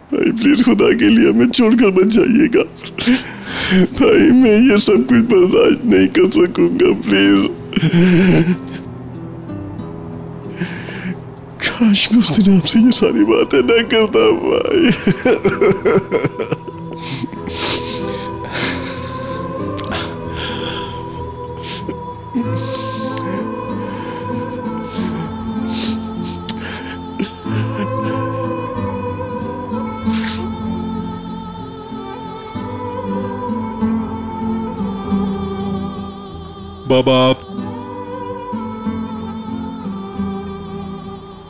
भाई प्लीज खुदा के लिए हमें छोड़कर मत जाइएगा भाई, मैं ये सब कुछ बर्दाश्त नहीं कर सकूंगा, प्लीज। काश मैं उस दिन आपसे ये सारी बातें ना करता भाई। बाबा, आप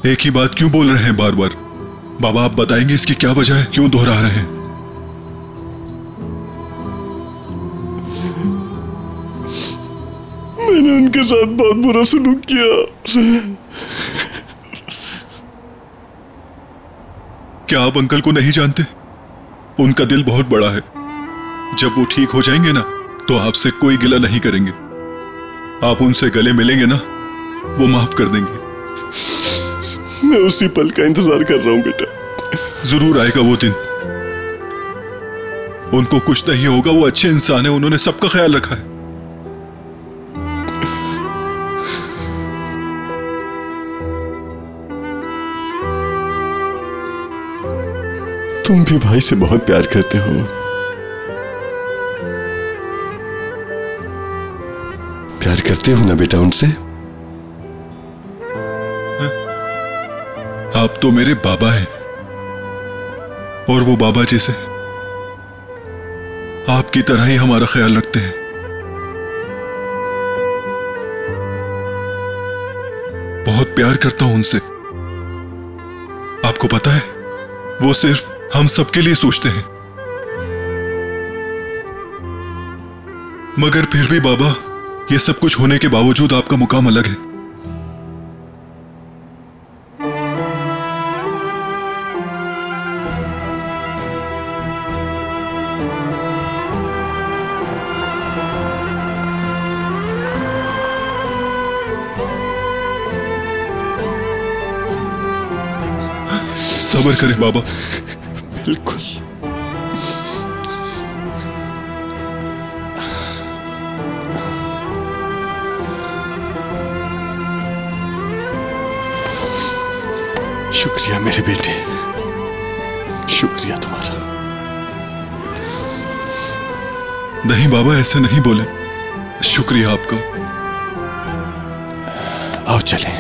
एक ही बात क्यों बोल रहे हैं बार बार? बाबा आप बताएंगे इसकी क्या वजह है, क्यों दोहरा रहे हैं? मैंने उनके साथ बहुत बुरा सलूक किया। क्या आप अंकल को नहीं जानते? उनका दिल बहुत बड़ा है। जब वो ठीक हो जाएंगे ना तो आपसे कोई गिला नहीं करेंगे। आप उनसे गले मिलेंगे ना, वो माफ कर देंगे। मैं उसी पल का इंतजार कर रहा हूं बेटा। जरूर आएगा वो दिन। उनको कुछ नहीं होगा, वो अच्छे इंसान है, उन्होंने सबका ख्याल रखा है। तुम भी भाई से बहुत प्यार करते हो। प्यार करते हो ना बेटा उनसे? आप तो मेरे बाबा हैं और वो बाबा जैसे आपकी तरह ही हमारा ख्याल रखते हैं। बहुत प्यार करता हूं उनसे। आपको पता है, वो सिर्फ हम सबके लिए सोचते हैं। मगर फिर भी बाबा, ये सब कुछ होने के बावजूद आपका मुकाम अलग है। सब्र करें बाबा। बिल्कुल। शुक्रिया मेरे बेटे, शुक्रिया तुम्हारा। नहीं बाबा, ऐसे नहीं बोले। शुक्रिया आपका। आओ चलें।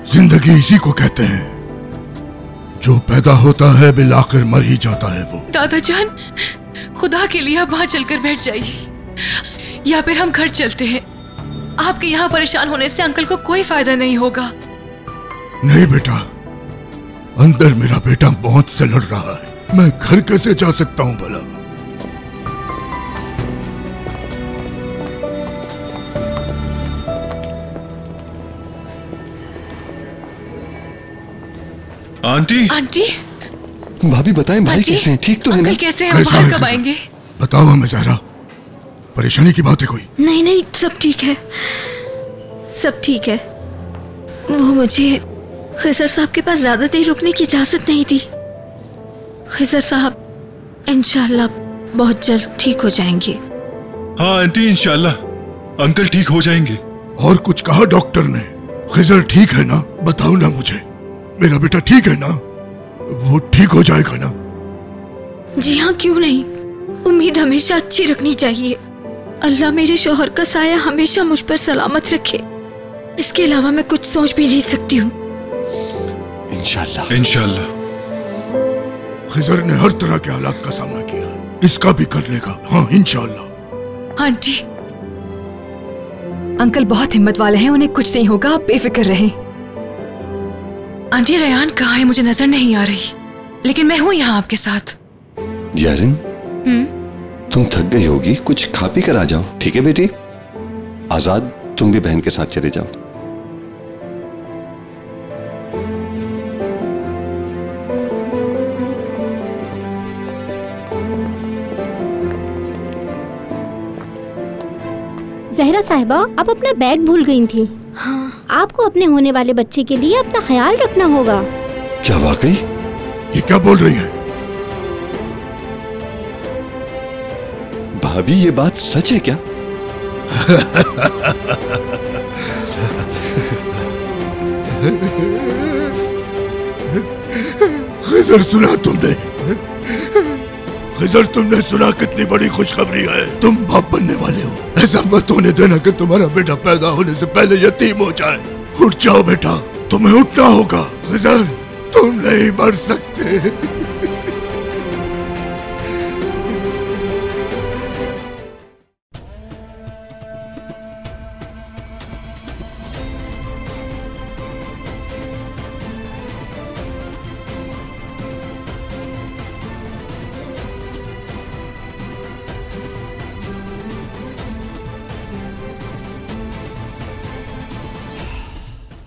जिंदगी इसी को कहते हैं, जो पैदा होता है बिल आखिर मर ही जाता है वो। दादाजान, खुदा के लिए आप वहां चलकर बैठ जाइए या फिर हम घर चलते हैं। आपके यहाँ परेशान होने से अंकल को कोई फायदा नहीं होगा। नहीं बेटा, अंदर मेरा बेटा मौत से लड़ रहा है। मैं घर कैसे जा सकता हूँ भला? आंटी। आंटी। भाभी बताएं भाई कैसे हैं? ठीक तो है ना? अंकल कैसे हैं? बाहर कब आएंगे? बताओ हमें जरा, परेशानी की बात है कोई? नहीं नहीं, सब ठीक है, सब ठीक है। वो मुझे खिजर साहब के पास ज्यादा देर रुकने की इजाजत नहीं दी। खिजर साहब इंशाल्लाह बहुत जल्द ठीक हो जाएंगे। हाँ आंटी, इंशाल्लाह अंकल ठीक हो जाएंगे। और कुछ कहा डॉक्टर ने? खिजर ठीक है ना? बताओ ना मुझे, मेरा बेटा ठीक है ना? वो ठीक हो जाएगा ना? जी हाँ, क्यों नहीं। उम्मीद हमेशा अच्छी रखनी चाहिए। अल्लाह मेरे शौहर का साया हमेशा मुझ पर सलामत रखे। इसके अलावा मैं कुछ सोच भी नहीं सकती हूँ। इंशाल्लाह। इंशाल्लाह। खिजर ने हर तरह के हालात का सामना किया, इसका भी कर लेगा। हाँ इंशाल्लाह। आंटी, अंकल बहुत हिम्मत वाले हैं, उन्हें कुछ नहीं होगा, आप बेफिक्र रहें। आंटी रेयान कहाँ है मुझे नजर नहीं आ रही, लेकिन मैं हूँ यहाँ आपके साथ। यारिन, तुम थक गई होगी, कुछ खा पी कर आ जाओ, ठीक है बेटी? आजाद, तुम भी बहन के साथ चले जाओ। ज़हरा साहिबा, आप अपना बैग भूल गई थी। हाँ। आपको अपने होने वाले बच्चे के लिए अपना ख्याल रखना होगा। क्या वाकई? ये क्या बोल रही है? भाभी, ये बात सच है क्या? खिजर, सुना तुमने? खिजर, तुमने सुना कितनी बड़ी खुशखबरी है? तुम बाप बनने वाले हो। ऐसा मत होने देना कि तुम्हारा बेटा पैदा होने से पहले यतीम हो जाए। उठ जाओ बेटा, तुम्हें उठना होगा। खिजर, तुम नहीं मर सकते।